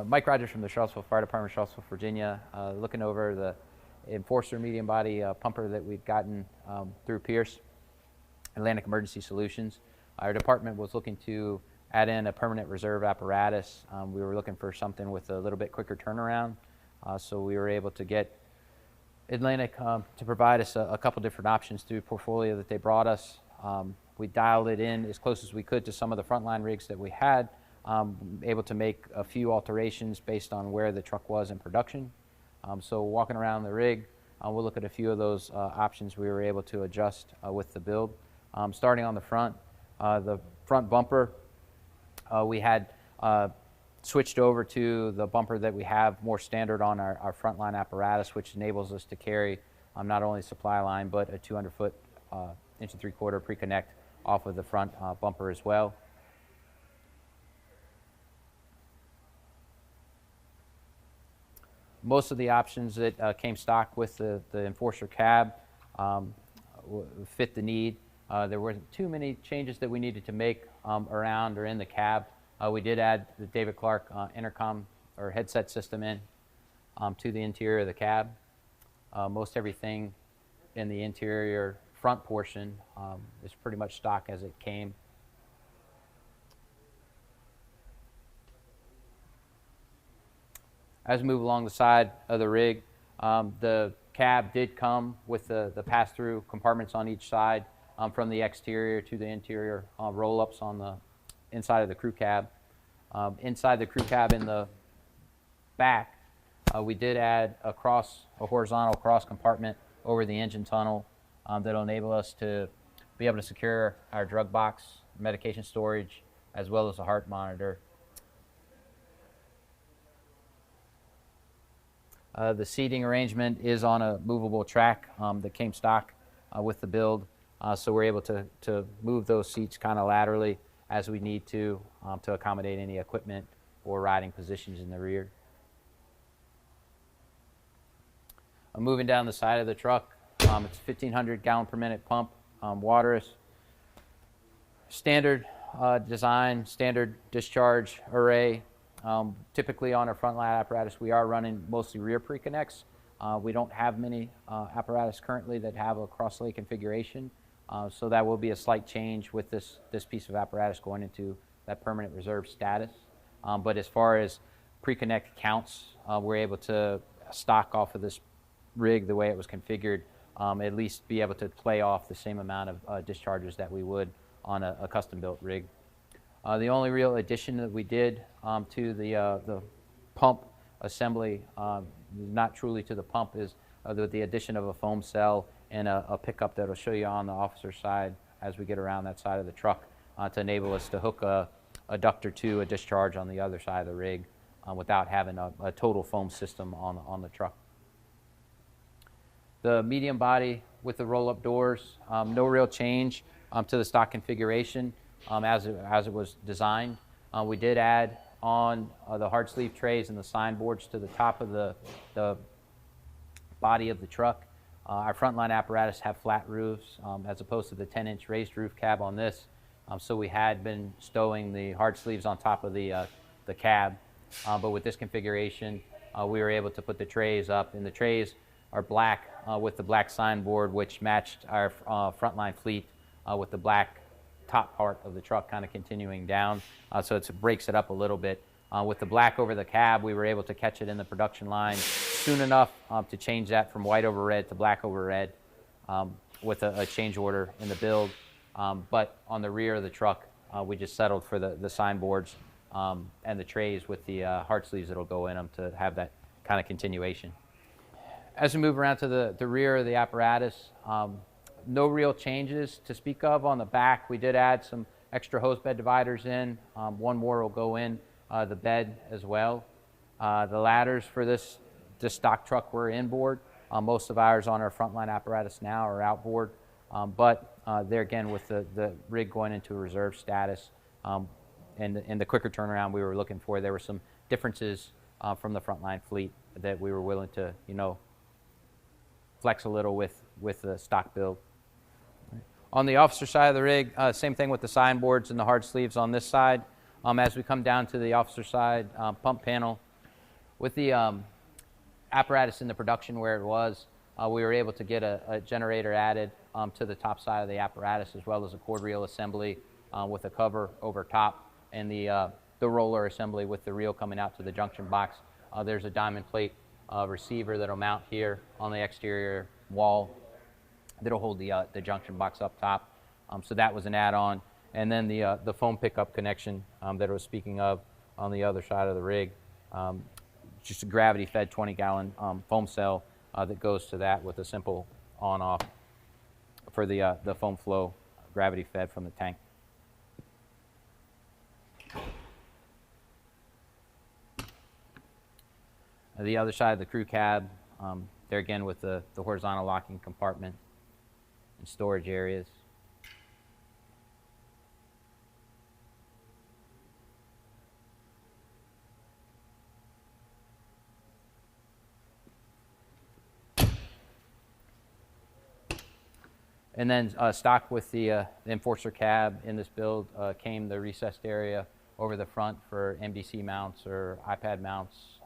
Mike Rogers from the Charlottesville Fire Department, Charlottesville, Virginia, looking over the Enforcer medium body pumper that we've gotten through Pierce, Atlantic Emergency Solutions. Our department was looking to add in a permanent reserve apparatus. We were looking for something with a little bit quicker turnaround, so we were able to get Atlantic to provide us a couple different options through the portfolio that they brought us. We dialed it in as close as we could to some of the frontline rigs that we had, able to make a few alterations based on where the truck was in production. So walking around the rig, we'll look at a few of those options we were able to adjust with the build. Starting on the front bumper, we had switched over to the bumper that we have more standard on our frontline apparatus, which enables us to carry not only supply line, but a 200-foot inch and 3/4 pre-connect off of the front bumper as well. Most of the options that came stock with the Enforcer cab fit the need. There weren't too many changes that we needed to make around or in the cab. We did add the David Clark intercom or headset system in to the interior of the cab. Most everything in the interior front portion is pretty much stock as it came. As we move along the side of the rig, the cab did come with the pass-through compartments on each side from the exterior to the interior roll-ups on the inside of the crew cab. Inside the crew cab in the back, we did add a horizontal cross compartment over the engine tunnel that'll enable us to be able to secure our drug box, medication storage, as well as a heart monitor. The seating arrangement is on a movable track that came stock with the build, so we're able to move those seats kind of laterally as we need to accommodate any equipment or riding positions in the rear. Moving down the side of the truck, it's a 1,500 gallon per minute pump, waterless, standard design, standard discharge array. Typically on our frontline apparatus, we are running mostly rear pre-connects. We don't have many apparatus currently that have a cross-lay configuration, so that will be a slight change with this piece of apparatus going into that permanent reserve status. But as far as pre-connect counts, we're able to stock off of this rig the way it was configured, at least be able to play off the same amount of discharges that we would on a custom-built rig. The only real addition that we did to the pump assembly, not truly to the pump, is the addition of a foam cell and a pickup that will show you on the officer's side as we get around that side of the truck to enable us to hook a duct or two, a discharge on the other side of the rig without having a total foam system on the truck. The medium body with the roll-up doors, no real change to the stock configuration as it was designed. We did add on the hard sleeve trays and the signboards to the top of the body of the truck. Our frontline apparatus have flat roofs as opposed to the 10-inch raised roof cab on this. So we had been stowing the hard sleeves on top of the cab, but with this configuration, we were able to put the trays up, and the trays are black with the black signboard, which matched our frontline fleet with the black top part of the truck kind of continuing down, so it breaks it up a little bit. With the black over the cab, we were able to catch it in the production line soon enough to change that from white over red to black over red with a change order in the build. But on the rear of the truck, we just settled for the signboards and the trays with the hard sleeves that'll go in them to have that kind of continuation. As we move around to the rear of the apparatus, no real changes to speak of on the back. We did add some extra hose bed dividers in. One more will go in the bed as well. The ladders for this stock truck were inboard. Most of ours on our frontline apparatus now are outboard. But there again, with the rig going into a reserve status and the quicker turnaround we were looking for, there were some differences from the frontline fleet that we were willing to, flex a little with the stock build. On the officer side of the rig, same thing with the signboards and the hard sleeves on this side. As we come down to the officer side, pump panel, with the apparatus in the production where it was, we were able to get a generator added to the top side of the apparatus, as well as a cord reel assembly with a cover over top, and the roller assembly with the reel coming out to the junction box. There's a diamond plate receiver that'll mount here on the exterior wall that'll hold the junction box up top. So that was an add-on. And then the foam pickup connection that I was speaking of on the other side of the rig, just a gravity-fed 20-gallon foam cell that goes to that with a simple on-off for the foam flow, gravity-fed from the tank. The other side of the crew cab, there again with the horizontal locking compartment and storage areas. And then stock with the Enforcer cab in this build came the recessed area over the front for MDC mounts or iPad mounts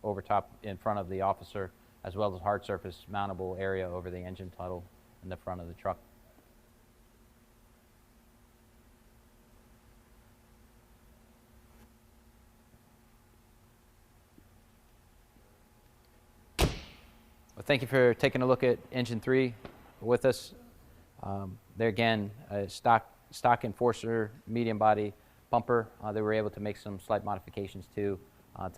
over top in front of the officer, as well as hard surface mountable area over the engine tunnel in the front of the truck. Well, thank you for taking a look at Engine 3 with us. There again, stock Enforcer medium body bumper. They were able to make some slight modifications to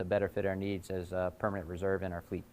better fit our needs as a permanent reserve in our fleet.